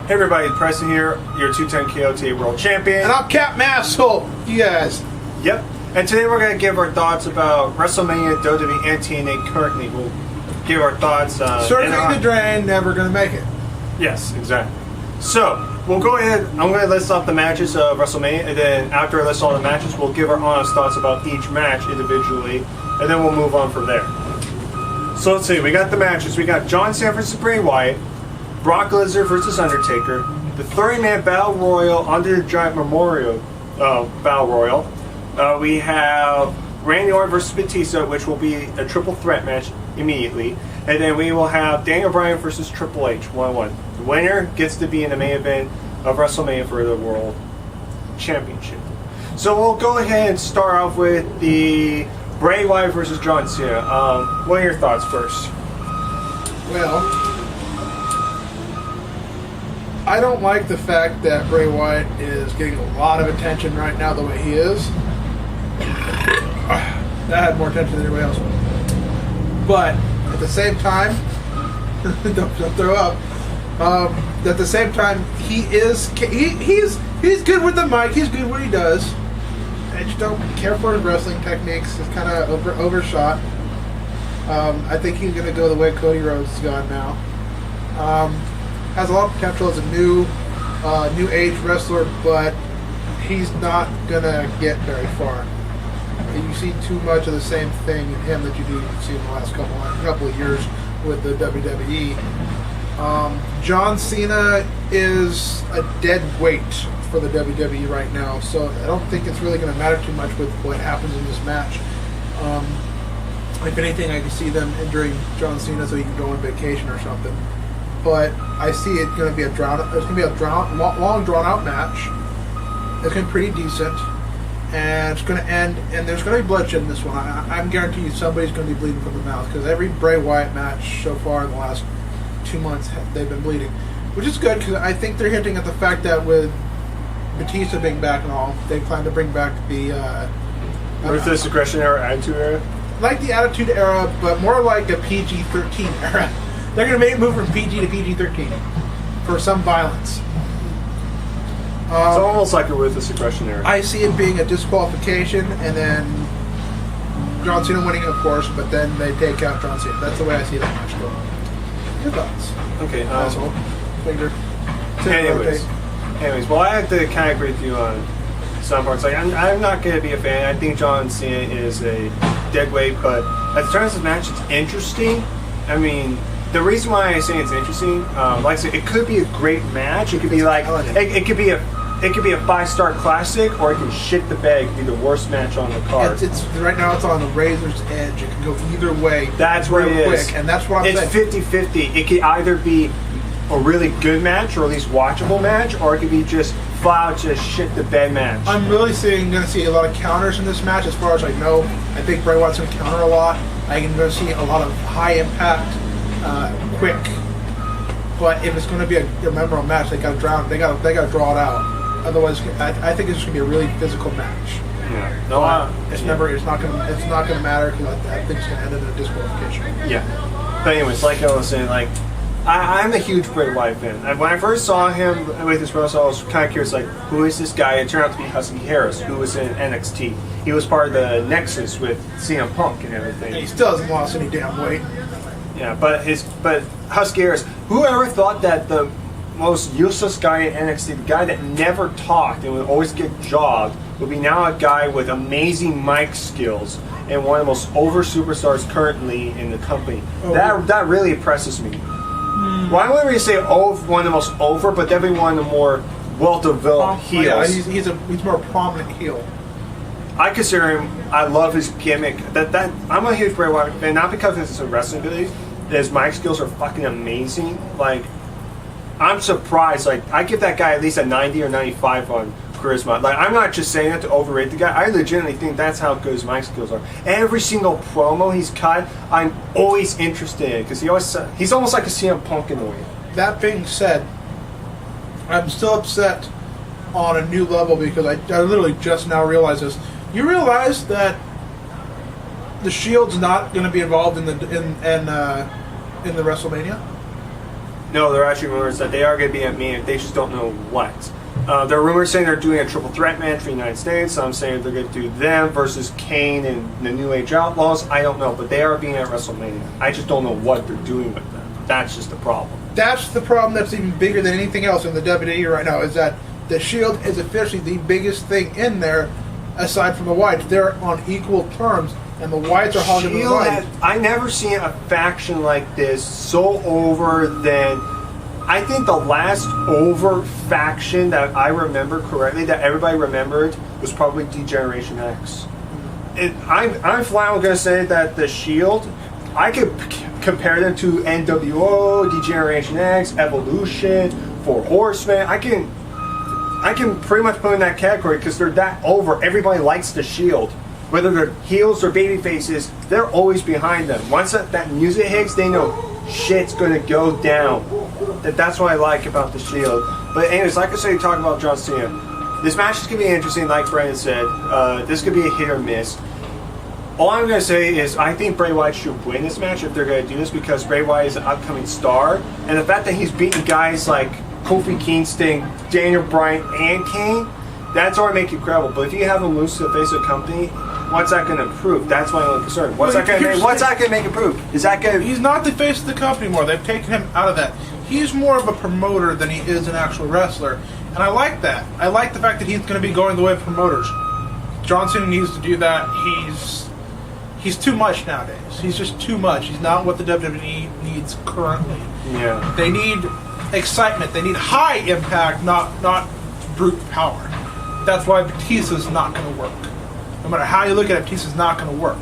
Hey everybody, Preston here, your 210 KOTA World Champion. And I'm Cap Massel, you guys. Yep. And today we're going to give our thoughts about WrestleMania, WWE, and TNA currently. We'll give our thoughts. Surfing the drain, never going to make it. Yes, exactly. So, we'll go ahead, I'm going to list off the matches of WrestleMania, and then after I list all the matches, we'll give our honest thoughts about each match individually, and then we'll move on from there. So let's see, we got the matches. We got John Cena versus Bray Wyatt, Brock Lesnar versus Undertaker, the 30-man Battle Royal under the Giant Memorial Battle Royal. We have Randy Orton versus Batista, which will be a triple threat match immediately. And then we will have Daniel Bryan versus Triple H, 1-1. The winner gets to be in the main event of WrestleMania for the World Championship. So we'll go ahead and start off with the Bray Wyatt versus John Cena. What are your thoughts first? Well, I don't like the fact that Bray Wyatt is getting a lot of attention right now the way he is. That had more attention than anybody else. But at the same time, don't throw up. At the same time, he's good with the mic. He's good at what he does. I just don't care for his wrestling techniques. It's kind of overshot. I think he's going to go the way Cody Rhodes has gone now. Has a lot of potential as a new age wrestler, but he's not gonna get very far. You see too much of the same thing in him that you see in the last couple of years with the WWE. John Cena is a dead weight for the WWE right now, so I don't think it's really going to matter too much with what happens in this match. If anything, I can see them injuring John Cena so he can go on vacation or something. But I see it's going to be long drawn out match. It's going to be pretty decent, and it's going to end. And there's going to be bloodshed in this one. I'm guaranteeing you somebody's going to be bleeding from the mouth because every Bray Wyatt match so far in the last 2 months they've been bleeding, which is good because I think they're hinting at the fact that with Batista being back and all, they plan to bring back the Ruthless Aggression Era, Attitude Era. Like the Attitude Era, but more like a PG-13 era. They're going to make it move from PG to PG-13 for some violence. It's almost like a Ruthless Aggression Era. I see it being a disqualification, and then John Cena winning, of course, but then they take out John Cena. That's the way I see that match going. Your thoughts? Okay. Asshole. Finger. Anyways, well, I have to kind of agree with you on some parts. Like, I'm not going to be a fan. I think John Cena is a dead weight, but at the terms of the match, it's interesting. I mean, the reason why I say it's interesting, like I said, it could be a great match. It could be like it could be a 5-star classic, or it can shit the bed. It could be the worst match on the card. It's right now. It's on the razor's edge. It can go either way. That's what it is, quick, and that's what I'm saying. It's 50-50. It could either be a really good match, or at least watchable match, or it could be just flat out just shit the bed match. I'm really going to see a lot of counters in this match. As far as I know, I think Bray Wyatt's going to counter a lot. I'm going to see a lot of high impact. Quick, but if it's going to be a memorable match, they got to draw it out. Otherwise, I think it's going to be a really physical match. Yeah, no, it's not going to matter because I think it's going to end in a disqualification. Yeah, but anyways, like I was saying, like I'm a huge Bray Wyatt fan. When I first saw him with this wrestle, I was kind of curious, like, who is this guy? It turned out to be Husky Harris, who was in NXT. He was part of the Nexus with CM Punk and everything. And he still hasn't lost any damn weight. Yeah, but Husky Harris, whoever thought that the most useless guy in NXT, the guy that never talked and would always get jobbed, would be now a guy with amazing mic skills and one of the most over superstars currently in the company. Oh, that really impresses me. Well, I wouldn't really say one of the most over, but definitely one of the more well-developed heels. Yeah, he's more prominent heel. I consider him. I love his gimmick. I'm a huge Bray Wyatt fan, not because it's a wrestling ability. His mic skills are fucking amazing. Like, I'm surprised. Like, I give that guy at least a 90 or 95 on charisma. Like, I'm not just saying that to overrate the guy. I legitimately think that's how good his mic skills are. Every single promo he's cut, I'm always interested in because he's almost like a CM Punk in a way. That being said, I'm still upset on a new level because I literally just now realized this. You realize that the Shield's not going to be involved in the WrestleMania? No, there are actually rumors that they are going to be at Mania. They just don't know what. There are rumors saying they're doing a triple threat match for the United States. Some saying they're going to do them versus Kane and the New Age Outlaws. I don't know, but they are being at WrestleMania. I just don't know what they're doing with them. That's just the problem. That's the problem that's even bigger than anything else in the WWE right now, is that the Shield is officially the biggest thing in there, aside from the Whites. They're on equal terms, and the Whites are hogging the Whites. I never seen a faction like this so over than... I think the last over faction that I remember correctly, that everybody remembered, was probably D-Generation X. I'm flat out going to say that the Shield, I could compare them to NWO, D-Generation X, Evolution, Four Horsemen. I can pretty much put in that category because they're that over. Everybody likes the Shield. Whether they're heels or baby faces, they're always behind them. Once that music hits, they know shit's gonna go down. That's what I like about the Shield. But anyways, like I said, you talk about John Cena. This match is gonna be interesting, like Brandon said. This could be a hit or miss. All I'm gonna say is I think Bray Wyatt should win this match if they're gonna do this, because Bray Wyatt is an upcoming star, and the fact that he's beating guys like Kofi Kingston, Daniel Bryan, and Kane, that's already make you credible. But if you have him lose to the face of the company, what's that going to prove? That's my only concern. What's that going to make it prove? Is that going? He's not the face of the company anymore. They've taken him out of that. He's more of a promoter than he is an actual wrestler, and I like that. I like the fact that he's going to be going the way of promoters. John Cena needs to do that. He's too much nowadays. He's just too much. He's not what the WWE needs currently. Yeah. They need excitement. They need high impact, not brute power. That's why Batista's not going to work. No matter how you look at it, Batista's not going to work.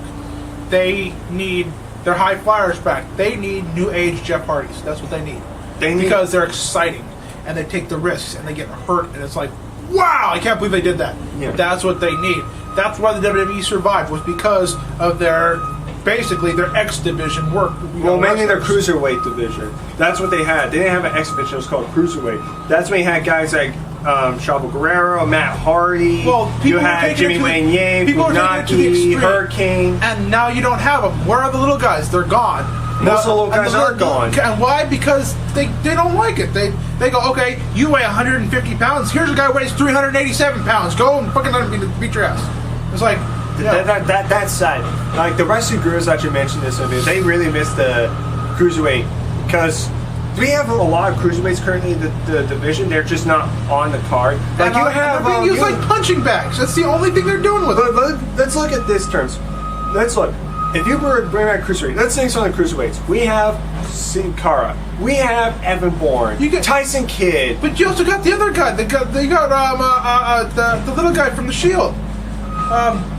They need their high flyers back. They need new age Jeff Hardys. That's what they need. Because they're exciting and they take the risks and they get hurt and it's like, wow, I can't believe they did that. Yeah. That's what they need. That's why the WWE survived, was because of their X division work. Well, mainly their cruiserweight division. That's what they had. They didn't have an X division. It was called cruiserweight. That's when you had guys like Chavo Guerrero, Matt Hardy. Well, you had Jimmy Wayne Yang, Funaki, Hurricane. And now you don't have them. Where are the little guys? They're gone. Most of the little guys are gone. And why? Because they don't like it. They go, okay, you weigh 150 pounds. Here's a guy who weighs 387 pounds. Go and fucking let him beat your ass. It's like... Yeah. That's sad. Like the wrestling gurus that you mentioned this of it, they really missed the cruiserweight, because we have a lot of cruiserweights currently in the division. They're just not on the card. Like you have, they're being used like punching bags. That's the only thing they're doing with it. Let's look at this terms. Let's look. If you were to bring back cruiserweight, let's think on the cruiserweights. We have Sin Cara. We have Evan Bourne. You get Tyson Kidd. But you also got the other guy. They got the little guy from the Shield.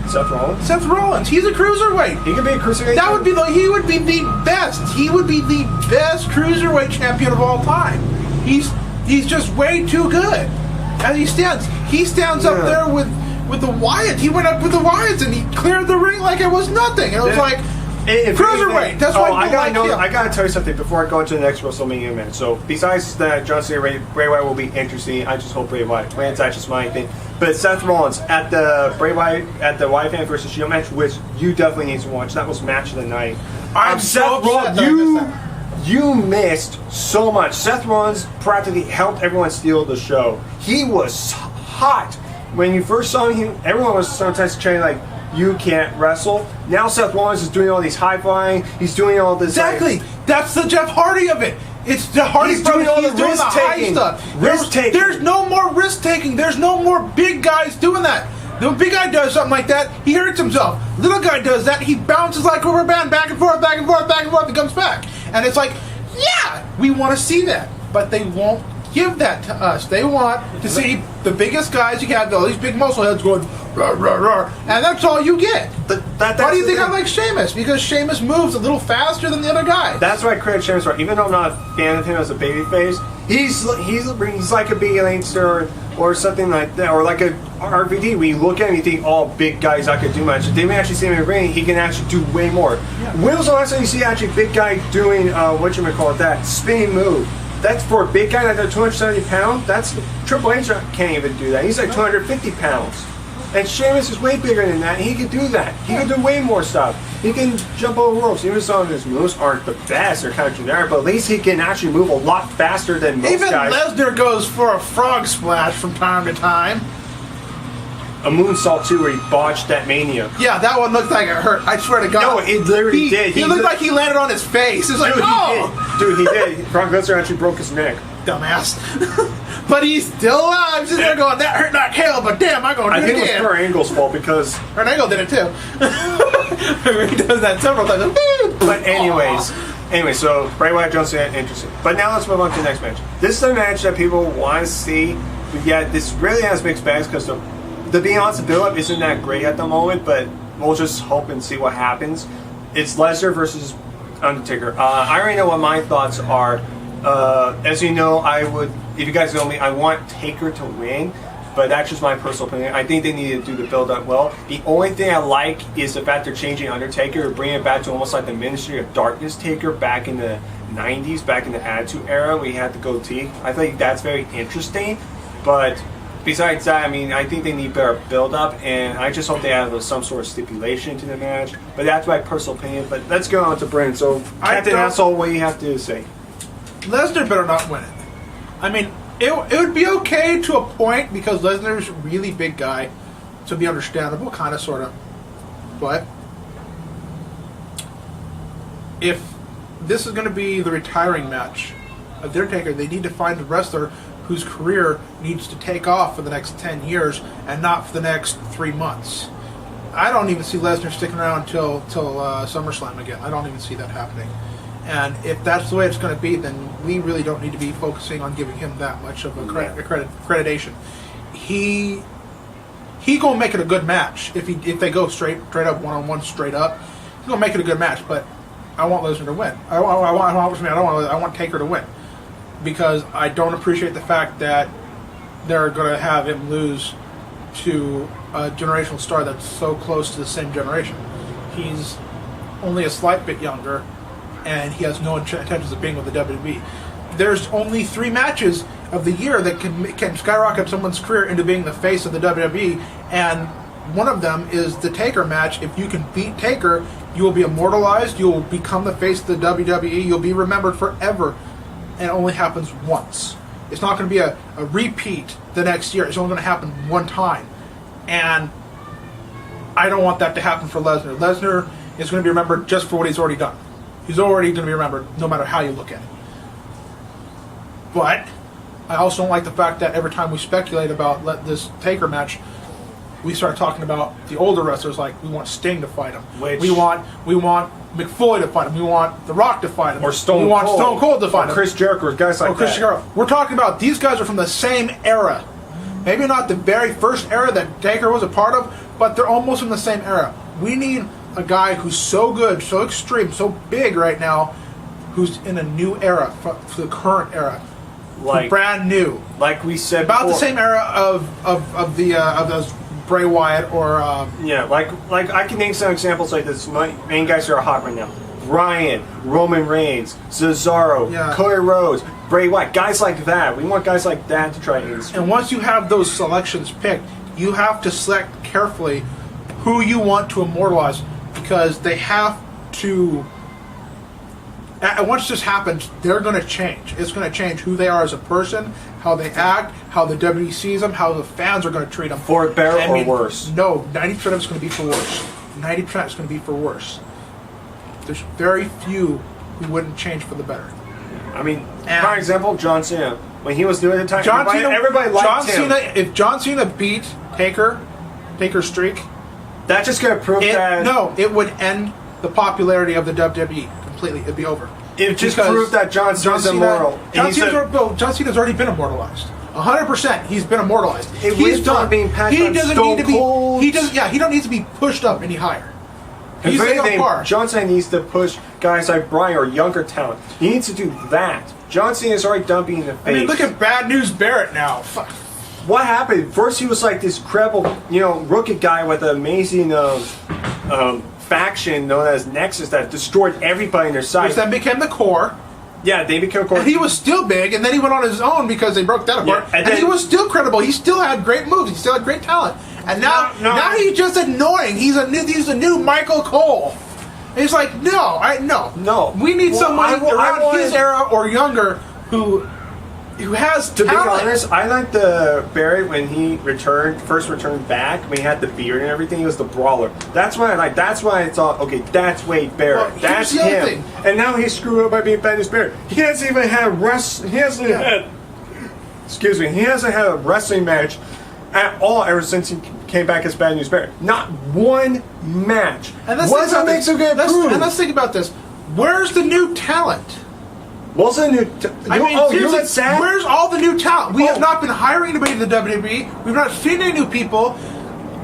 Seth Rollins. Seth Rollins. He's a cruiserweight. He could be a cruiserweight. He would be the best. He would be the best cruiserweight champion of all time. He's just way too good. As he stands up there with the Wyatt. He went up with the Wyatts and he cleared the ring like it was nothing. And it was like cruiserweight. That's why I gotta tell you something before I go into the next WrestleMania match. So besides that, John Cena, Bray Wyatt will be interesting. I just hope Bray Wyatt wins. That's just my thing. But Seth Rollins at the Wyatt Family versus Shield match, which you definitely need to watch. That was match of the night. I'm so upset. You missed so much. Seth Rollins practically helped everyone steal the show. He was hot when you first saw him. Everyone was sometimes chanting like, "You can't wrestle." Now Seth Rollins is doing all these high flying. He's doing all this. Exactly. That's the Jeff Hardy of it. It's the Hardy brothers. He's doing the high stuff. There's no more risk taking. There's no more big guys doing that. The big guy does something like that, he hurts himself. Little guy does that, he bounces like a rubber band, back and forth, back and forth, back and forth, and comes back. And it's like, yeah, we want to see that, but they won't give that to us. They want to see the biggest guys you have, all these big muscle heads going, rah, rah, rah, and that's all you get. Why do you think I like Sheamus? Because Sheamus moves a little faster than the other guy. That's why I credit Sheamus for, even though I'm not a fan of him as a babyface, he's like a big gangster or something like that, or like a RVD. When you look at him, you think, oh, big guys that could do much. If they may actually see him in the ring, he can actually do way more. Yeah. When was the last time you see actually a big guy doing, that spinning move? That's for a big guy like 270 pounds. That's Triple H can't even do that. He's like 250 pounds. And Sheamus is way bigger than that. He can do that. He can do way more stuff. He can jump over ropes. Even some of his moves aren't the best. They're kind of generic, but at least he can actually move a lot faster than most guys. Even Lesnar goes for a frog splash from time to time. A moonsault too, where he botched that Mania. Yeah, that one looked like it hurt. I swear to God. No, it literally did. He looked like he landed on his face. It's like, Dude, oh! Dude, he did. Brock Lesnar actually broke his neck. Dumbass. But he's still alive. They're going, that hurt like hell, but damn, I'm going to do it again. I think it was Kurt Angle's fault because... Kurt Angle did it too. He does that several times. But anyway, so Bray Wyatt, John Cena, interesting. But now let's move on to the next match. This is a match that people want to see, but yet this really has mixed bags because to be honest, the build-up isn't that great at the moment, but we'll just hope and see what happens. It's Lesnar versus Undertaker. I already know what my thoughts are. As you know, if you guys know me, I want Taker to win, but that's just my personal opinion. I think they need to do the build-up well. The only thing I like is the fact they're changing Undertaker, bringing it back to almost like the Ministry of Darkness Taker back in the 90s, back in the Attitude Era, where he had the goatee. I think that's very interesting, but besides that, I mean, I think they need better build-up, and I just hope they add some sort of stipulation to the match. But that's my personal opinion. But let's go on to Brandon. So, Captain Asshole, what do you have to say? Lesnar better not win it. I mean, it would be okay to a point because Lesnar's a really big guy, to be understandable, kind of, sort of. But if this is going to be the retiring match of their Taker, they need to find a wrestler whose career needs to take off for the next 10 years and not for the next 3 months. I don't even see Lesnar sticking around till SummerSlam again. I don't even see that happening. And if that's the way it's going to be, then we really don't need to be focusing on giving him that much of a accreditation. He gonna make it a good match if they go straight up 1-on-1 straight up. He's gonna make it a good match. But I want Lesnar to win. I want Taker to win because I don't appreciate the fact that they're going to have him lose to a generational star that's so close to the same generation. He's only a slight bit younger, and he has no intentions of being with the WWE. There's only 3 matches of the year that can skyrocket someone's career into being the face of the WWE, and one of them is the Taker match. If you can beat Taker, you will be immortalized, you will become the face of the WWE, you'll be remembered forever, and it only happens once. It's not going to be a repeat the next year. It's only going to happen one time. And I don't want that to happen for Lesnar. Lesnar is going to be remembered just for what he's already done. He's already going to be remembered no matter how you look at it. But I also don't like the fact that every time we speculate about this Taker match, we start talking about the older wrestlers, like we want Sting to fight him. We want McFoley to fight him. We want The Rock to fight him. Or Stone Cold. We want Stone Cold to fight him. Chris Jericho, or guys like Chris Jericho. We're talking about these guys are from the same era. Maybe not the very first era that Taker was a part of, but they're almost from the same era. We need a guy who's so good, so extreme, so big right now, who's in a new era, for the current era. Like brand new. Like we said about before. the same era of those Bray Wyatt or like I can name some examples like this. My main guys who are hot right now: Bryan, Roman Reigns, Cesaro, Cody Rhodes, Bray Wyatt, guys like that. We want guys like that to try and. And once you have those selections picked, you have to select carefully who you want to immortalize, because they have to. And once this happens, they're going to change. It's going to change who they are as a person, how they act, how the WWE sees them, how the fans are going to treat them. For better or worse? No, 90% of it's going to be for worse. 90% is going to be for worse. There's very few who wouldn't change for the better. I mean, for example, John Cena. When he was doing the time, everybody liked him. If John Cena beat Taker's streak, that's just going to prove that... No, it would end the popularity of the WWE. Completely, it'd be over. It just proved that John Cena's immortal. John Cena's already been immortalized. 100%, he's been immortalized. He's done. Being passed he on doesn't Stone need to be. Cold. He doesn't. Yeah, he don't need to be pushed up any higher. He's on par. John Cena needs to push guys like Bryan or younger talent. He needs to do that. John Cena's already done being the face. I mean, look at Bad News Barrett now. Fuck. What happened? First, he was like this credible, rookie guy with an amazing faction known as Nexus that destroyed everybody in their side. Which then became the Core. Yeah, they became Core. And he was still big, and then he went on his own because they broke that apart. Yeah, and he was still credible. He still had great moves. He still had great talent. and now he's just annoying. He's a new Michael Cole. And he's like, no. We need someone around his era or younger who has to talent. be honest, I like the Barry when he first returned back, when he had the beard and everything. He was the brawler. That's why I like. That's why it's all okay. That's Wade Barrett. Well, that's the other him. thing. And now he's screwed up by being Bendis Barrett. He hasn't even had He hasn't had. Excuse me. He hasn't had a wrestling match at all ever since he came back as Bad News Barrett. Not one match. And let's think about this. Where's the new talent? What's the new? Seriously, where's all the new talent? We have not been hiring anybody to the WWE. We've not seen any new people.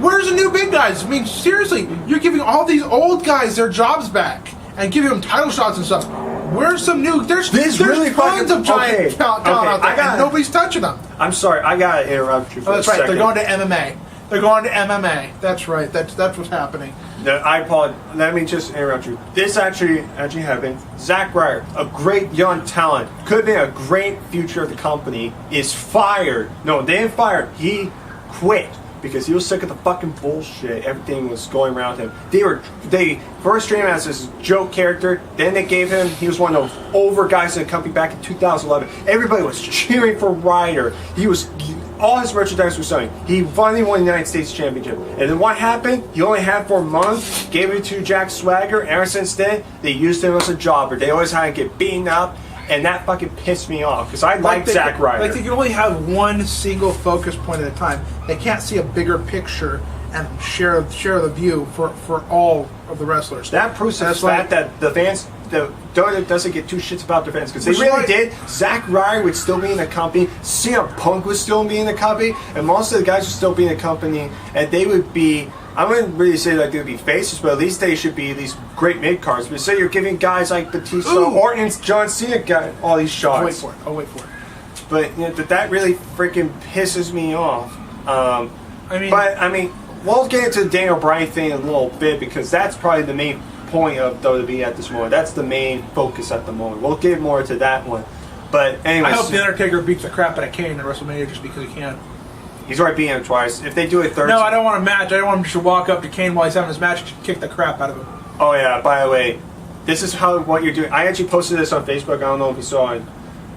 Where's the new big guys? I mean, seriously, you're giving all these old guys their jobs back and giving them title shots and stuff. Where's some new? There's really tons of giant talent out there, and nobody's touching them. I'm sorry, I gotta interrupt you for a that's right. second. They're going to MMA. They're going to MMA. That's right. That's what's happening. I apologize. Let me just interrupt you. This actually happened. Zack Ryder, a great young talent, could have been a great future of the company, is fired. No, they didn't fire him. He quit because he was sick of the fucking bullshit. Everything was going around him. They first treated him as this joke character. Then they gave him. He was one of those over guys in the company back in 2011. Everybody was cheering for Ryder. All his merchandise was selling. He finally won the United States Championship. And then what happened? He only had for a month, gave it to Jack Swagger. Ever since then, they used him as a jobber. They always had to get beaten up, and that fucking pissed me off because I like Zack Ryder. Like they can only have one single focus point at a time. They can't see a bigger picture and share the view for all of the wrestlers. That proves the fact that the fans, WWE doesn't get two shits about their fans because they really did. Zack Ryder would still be in the company. CM Punk would still be in the company, and most of the guys would still be in the company, and they would be. I wouldn't really say that they would be faces, but at least they should be these great mid cards. But say you're giving guys like Batista, Orton, John Cena got all these shots. I'll wait for it. But that really freaking pisses me off. I mean, we'll get into the Daniel Bryan thing in a little bit because that's probably the main point of WWE at this moment. That's the main focus at the moment. We'll get more to that one. But anyway, I hope The Undertaker beats the crap out of Kane at WrestleMania just because he can. He's already beaten him twice. If they do a third... No, I don't want a match. I don't want him to walk up to Kane while he's having his match and kick the crap out of him. Oh yeah, by the way, this is what you're doing. I actually posted this on Facebook. I don't know if you saw it.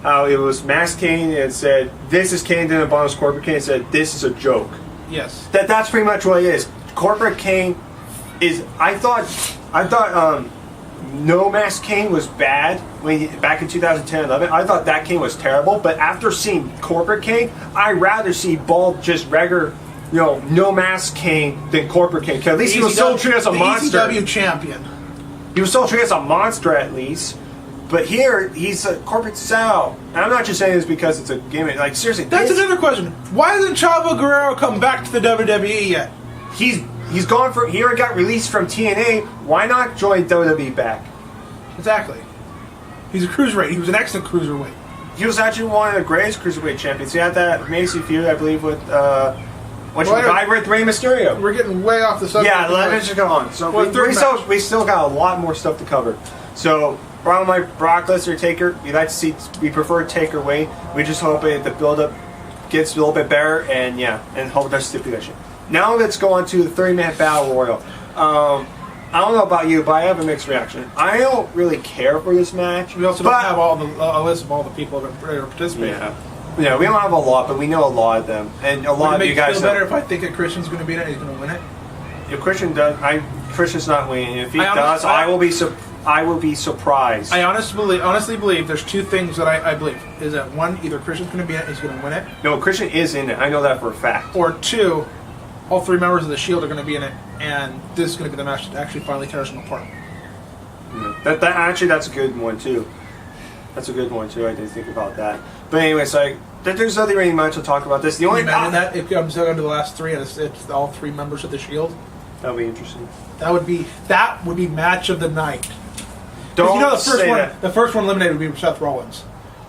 How it was Masked Kane and it said, "This is Kane," then Bonus Corporate Kane said, "This is a joke." Yes. That's pretty much what it is. Corporate Kane is... I thought No Mask Kane was bad back in 2010-11. I thought that Kane was terrible, but after seeing Corporate Kane, I'd rather see bald, just regular, no Mask Kane than Corporate Kane. Because at least he was still treated as a monster. ECW champion. He was still treated as a monster, at least. But here, he's a corporate style. And I'm not just saying this because it's a gimmick. Like, seriously. That's another question. Why hasn't Chavo Guerrero come back to the WWE yet? He's gone for... He already got released from TNA. Why not join WWE back? Exactly. He's a cruiserweight. He was an excellent cruiserweight. He was actually one of the greatest cruiserweight champions. He had that amazing feud, I believe, with... with Rey Mysterio. We're getting way off the subject. Yeah, let me just go on. So we still got a lot more stuff to cover. So... Around my Brock Lesnar Taker, we prefer Taker way. We just hope the build-up gets a little bit better, and hope that's stipulation. Now let's go on to the 30-man battle royal. I don't know about you, but I have a mixed reaction. I don't really care for this match. We also don't have a list of all the people that are participating. Yeah, we don't have a lot, but we know a lot of them, and a lot of you guys. Would it feel better if I think that Christian's going to beat it? He's going to win it. If Christian does, Christian's not winning. If he does, I will be surprised. I honestly believe there's two things that I believe. Is that one, either Christian's going to be in it, he's going to win it. No, Christian is in it. I know that for a fact. Or two, all three members of the Shield are going to be in it, and this is going to be the match that actually finally tears them apart. That's a good one too. That's a good one too. I didn't think about that. But anyway, so there's nothing really much to talk about this. The only imagine that it comes down to the last three, and it's all three members of the Shield. That would be interesting. That would be match of the night. Don't the first one eliminated would be Seth Rollins.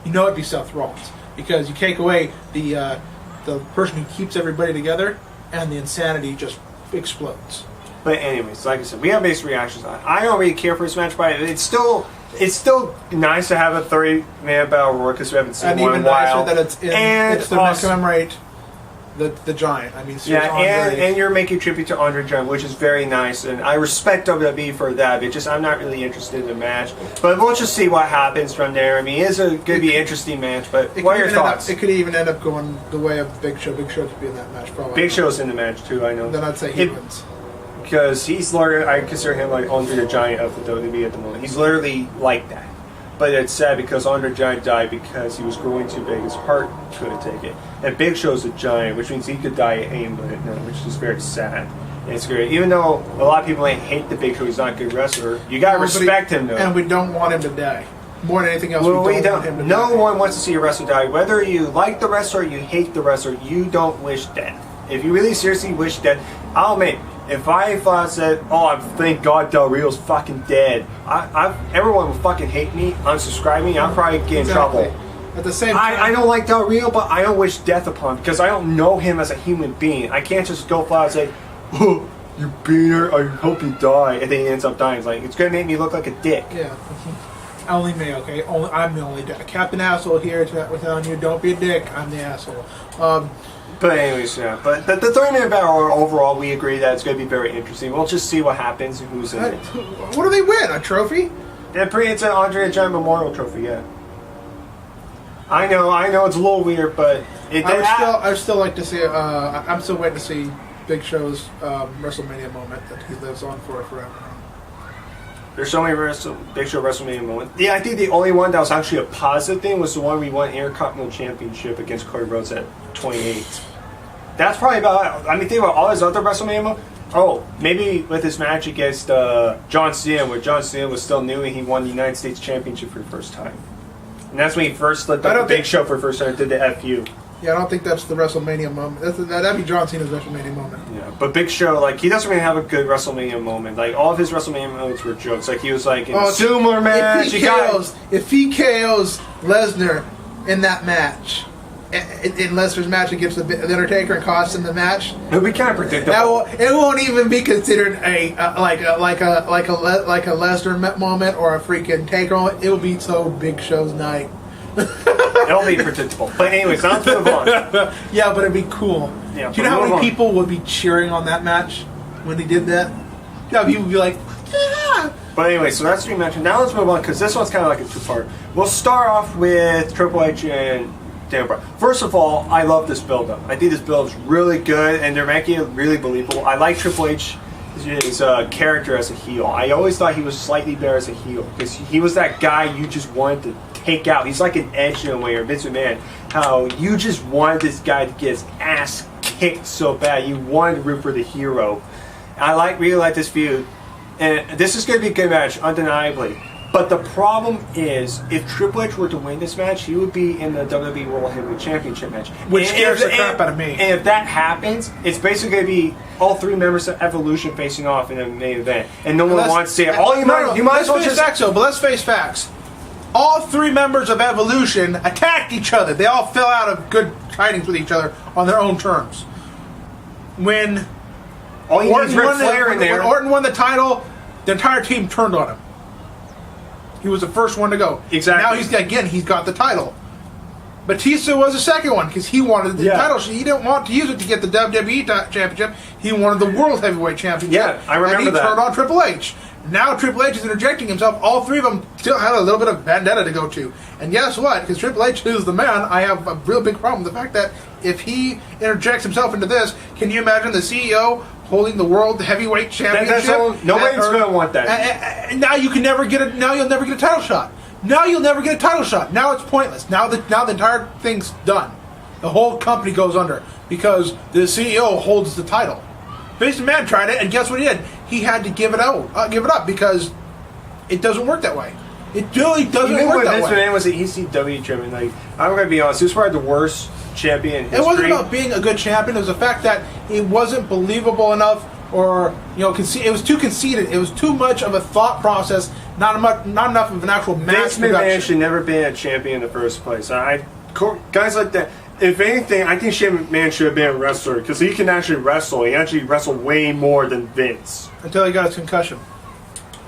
It'd be Seth Rollins because you take away the person who keeps everybody together, and the insanity just explodes. But anyways, like I said, we have mixed reactions on it. I don't really care for this match, but it's still nice to have a 30-man battle royal because we haven't seen one in a while. And even nicer that it's to commemorate the Giant. I mean, yeah, Andre. and you're making tribute to Andre Giant, which is very nice, and I respect WWE for that. But just I'm not really interested in the match. But we'll just see what happens from there. I mean, it's going to be an interesting match. But what are your thoughts? It could even end up going the way of Big Show. Big Show could be in that match, probably. Big Show's in the match too. I know. Then I'd say he wins. Because he's literally, I consider him like Andre the Giant of the WWE at the moment. He's literally like that. But it's sad because Andre the Giant died because he was growing too big. His heart couldn't take it. And Big Show's a giant, which means he could die at any minute now, which is very sad. And it's great. Even though a lot of people hate the Big Show, he's not a good wrestler, you gotta respect him though. And we don't want him to die. More than anything else, we don't want him to die. No one wants to see a wrestler die. Whether you like the wrestler or you hate the wrestler, you don't wish death. If you really seriously wish death, I'll admit, if I said, oh, thank God Del Rio's fucking dead, everyone would fucking hate me, unsubscribe me, I'll probably get in trouble. At the same time, I don't like Del Rio, but I don't wish death upon him because I don't know him as a human being. I can't just go flat and say, oh, you beaner, I hope you die, and then he ends up dying. It's like, it's going to make me look like a dick. Yeah. Only me, okay? I'm the only dick. Captain Asshole here telling you, don't be a dick, I'm the asshole. But anyways, yeah. But the 30-minute battle overall, we agree that it's going to be very interesting. We'll just see what happens and who's in it. What do they win? A trophy? It's an Andre the Giant Memorial Trophy, yeah. I know, it's a little weird, but I would still like to see. I'm still waiting to see Big Show's WrestleMania moment that he lives on forever. There's so many Big Show WrestleMania moments. Yeah, I think the only one that was actually a positive thing was the one we won Intercontinental Championship against Cody Rhodes at 28. That's probably about it. I mean, think about all his other WrestleMania moments. Oh, maybe with his match against John Cena, where John Cena was still new and he won the United States Championship for the first time. And that's when he first slipped up the Big Show for the first time and did the FU. Yeah, I don't think that's the WrestleMania moment. That'd be John Cena's WrestleMania moment. Yeah, but Big Show, like, he doesn't really have a good WrestleMania moment. Like, all of his WrestleMania moments were jokes. Like, he was like in a sumo match. If he KOs Lesnar in that match, in Lesnar's match against the Undertaker and costs him the match, it'll be kind of predictable. It won't even be considered like a Lesnar moment or a freaking Taker moment. It will be so Big Show's night. It'll be predictable. But anyways, let's move on. Yeah, but it'd be cool. Yeah, do you know how many people would be cheering on that match when he did that? Yeah, people would be like, yeah. But anyway, so that's what you mentioned. Now let's move on because this one's kind of like a two-part. We'll start off with Triple H and Daniel Bryan. First of all, I love this build-up. I think this build is really good, and they're making it really believable. I like Triple H. His character as a heel. I always thought he was slightly better as a heel because he was that guy you just wanted to take out. He's like an Edge in a way, or Vince McMahon. How you just wanted this guy to get his ass kicked so bad. You wanted to root for the hero. I really like this feud, and this is going to be a good match, undeniably. But the problem is, if Triple H were to win this match, he would be in the WWE World Heavyweight Championship match. Which scares the crap out of me. And if that happens, it's basically going to be all three members of Evolution facing off in the main event. And no one wants to see it. You might as well just... But let's face facts. All three members of Evolution attacked each other. They all fell out of good tidings with each other on their own terms. When Orton won the title, the entire team turned on him. He was the first one to go. Exactly. Now he's got the title. Batista was the second one because he wanted the title. He didn't want to use it to get the WWE Championship. He wanted the World Heavyweight Championship. Yeah, I remember that. And he turned on Triple H. Now Triple H is interjecting himself. All three of them still had a little bit of vendetta to go to. And guess what? Because Triple H is the man, I have a real big problem with the fact that if he interjects himself into this, can you imagine the CEO holding the World Heavyweight Championship? Nobody's going to want that. And now you can never get it. Now you'll never get a title shot. Now you'll never get a title shot. Now it's pointless. Now the entire thing's done. The whole company goes under because the CEO holds the title. Vince McMahon tried it, and guess what he did? He had to give it up because it doesn't work that way. It really doesn't work that way. Vince McMahon was the ECW champion. Like, I'm going to be honest, he was probably the worst champion in history. It wasn't about being a good champion. It was the fact that it wasn't believable enough, or it was too conceited. It was too much of a thought process. Not enough of an actual match production. Vince McMahon should never been a champion in the first place. Guys like that. If anything, I think Shane McMahon should have been a wrestler because he can actually wrestle. He actually wrestled way more than Vince. Until he got his concussion.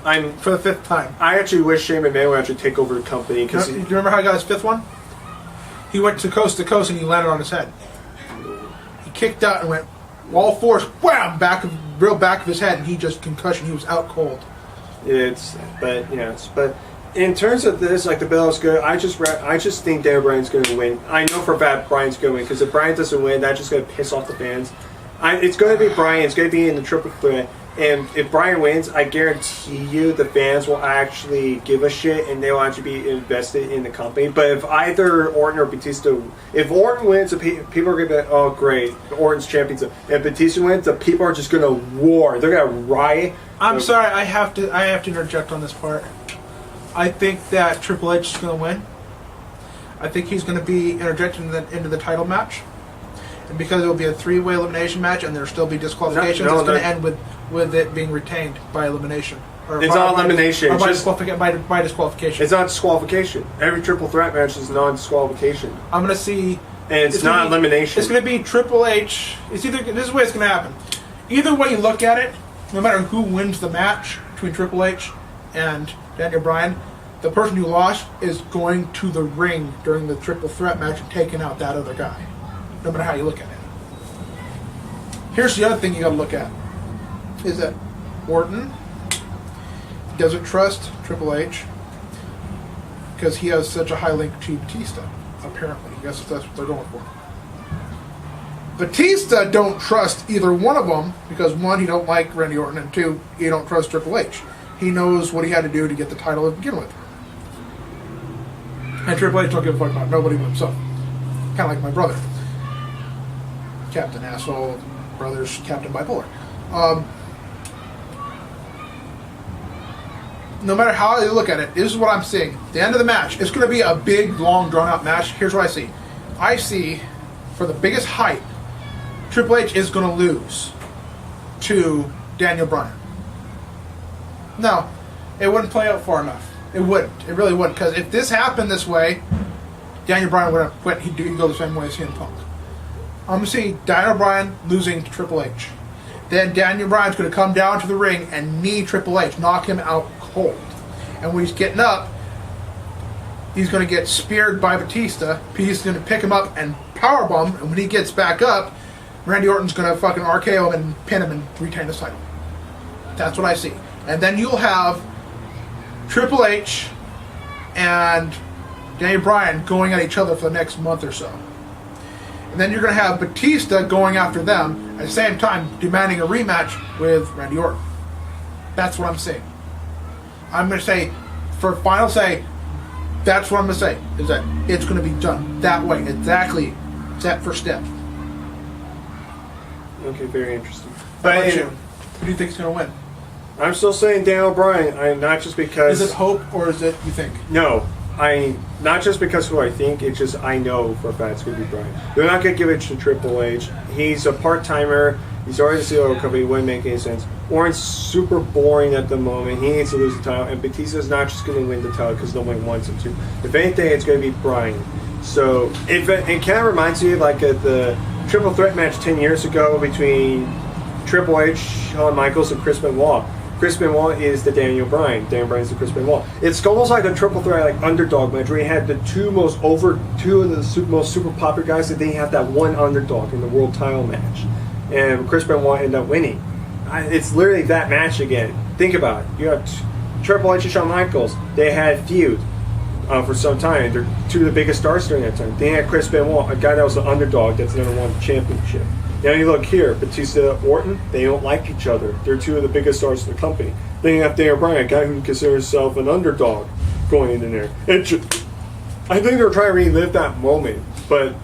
For the fifth time. I actually wish Shane McMahon would actually take over the company. Do you remember how he got his fifth one? He went to coast and he landed on his head. He kicked out and went all force, wham, real back of his head, and he just concussion. He was out cold. But in terms of this, like the bell is good. I just think Daniel Bryan's going to win. I know for a fact Bryan's going to win because if Bryan doesn't win, that's just going to piss off the fans. It's going to be Bryan. It's going to be in the triple threat. And if Bryan wins, I guarantee you the fans will actually give a shit and they'll actually be invested in the company. But if either Orton or Batista, if Orton wins, people are going to be like, oh great, Orton's champion. If Batista wins, the people are just going to war. They're going to riot. I'm sorry, I have to interject on this part. I think that Triple H is going to win. I think he's going to be interjected into the title match. And because it will be a 3-way elimination match and there'll still be disqualifications, it's going to end with it being retained by elimination. It's not elimination. By disqualification. It's not disqualification. Every triple threat match is non-disqualification. I'm going to see... And it's not elimination. It's going to be Triple H. This is the way it's going to happen. Either way you look at it, no matter who wins the match between Triple H and Daniel Bryan, the person who lost is going to the ring during the triple threat match and taking out that other guy. No matter how you look at it. Here's the other thing you got to look at: is that Orton doesn't trust Triple H because he has such a high link to Batista. Apparently, I guess that's what they're going for. Batista don't trust either one of them because one, he don't like Randy Orton, and two, he don't trust Triple H. He knows what he had to do to get the title to begin with. And Triple H don't give a fuck about nobody but himself. Kind of like my brother. Captain Asshole, brothers, Captain Bipolar. No matter how you look at it, this is what I'm seeing. The end of the match, it's going to be a big, long, drawn-out match. Here's what I see. I see, for the biggest hype, Triple H is going to lose to Daniel Bryan. No, it wouldn't play out far enough. It wouldn't. It really wouldn't. Because if this happened this way, Daniel Bryan would have quit. He'd go the same way as CM Punk. I'm going to see Daniel Bryan losing to Triple H. Then Daniel Bryan's going to come down to the ring and knee Triple H, knock him out cold. And when he's getting up, he's going to get speared by Batista. Batista's going to pick him up and powerbomb. And when he gets back up, Randy Orton's going to fucking RKO him and pin him and retain his title. That's what I see. And then you'll have Triple H and Daniel Bryan going at each other for the next month or so. And then you're going to have Batista going after them at the same time demanding a rematch with Randy Orton. That's what I'm saying. I'm going to say, for final say, that's what I'm going to say, is that it's going to be done that way, exactly, step for step. Okay, very interesting. But who do you think is going to win? I'm still saying Daniel Bryan, not just because... Is it hope, or is it you think? No. Not just because who I think, it's just I know for a fact it's going to be Bryan. They're not going to give it to Triple H. He's a part-timer. He's already the CEO of the company. It wouldn't make any sense. Orton's super boring at the moment. He needs to lose the title. And Batista's not just going to win the title because nobody wants him to. If anything, it's going to be Bryan. So it kind of reminds me like at the triple threat match 10 years ago between Triple H, Shawn Michaels, and Chris Benoit. Chris Benoit is the Daniel Bryan. Daniel Bryan is the Chris Benoit. It's almost like a triple threat, like underdog match, where you had the two of the most super popular guys, and then you have that one underdog in the world title match. And Chris Benoit ended up winning. It's literally that match again. Think about it. You have Triple H and Shawn Michaels. They had feud for some time. They're two of the biggest stars during that time. Then you had Chris Benoit, a guy that was an underdog that's never won the championship. Now you look here, Batista, Orton, they don't like each other. They're two of the biggest stars in the company. Then you have Daniel Bryan, a guy who considers himself an underdog going in there. I think they're trying to relive that moment, but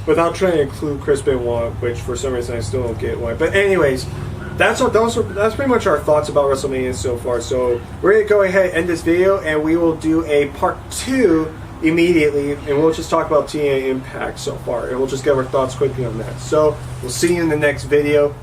without trying to include Chris Benoit, which for some reason I still don't get why. But anyways, that's pretty much our thoughts about WrestleMania so far. So we're going to go ahead and end this video, and we will do a part 2 immediately, and we'll just talk about TNA Impact so far, and we'll just get our thoughts quickly on that. So we'll see you in the next video.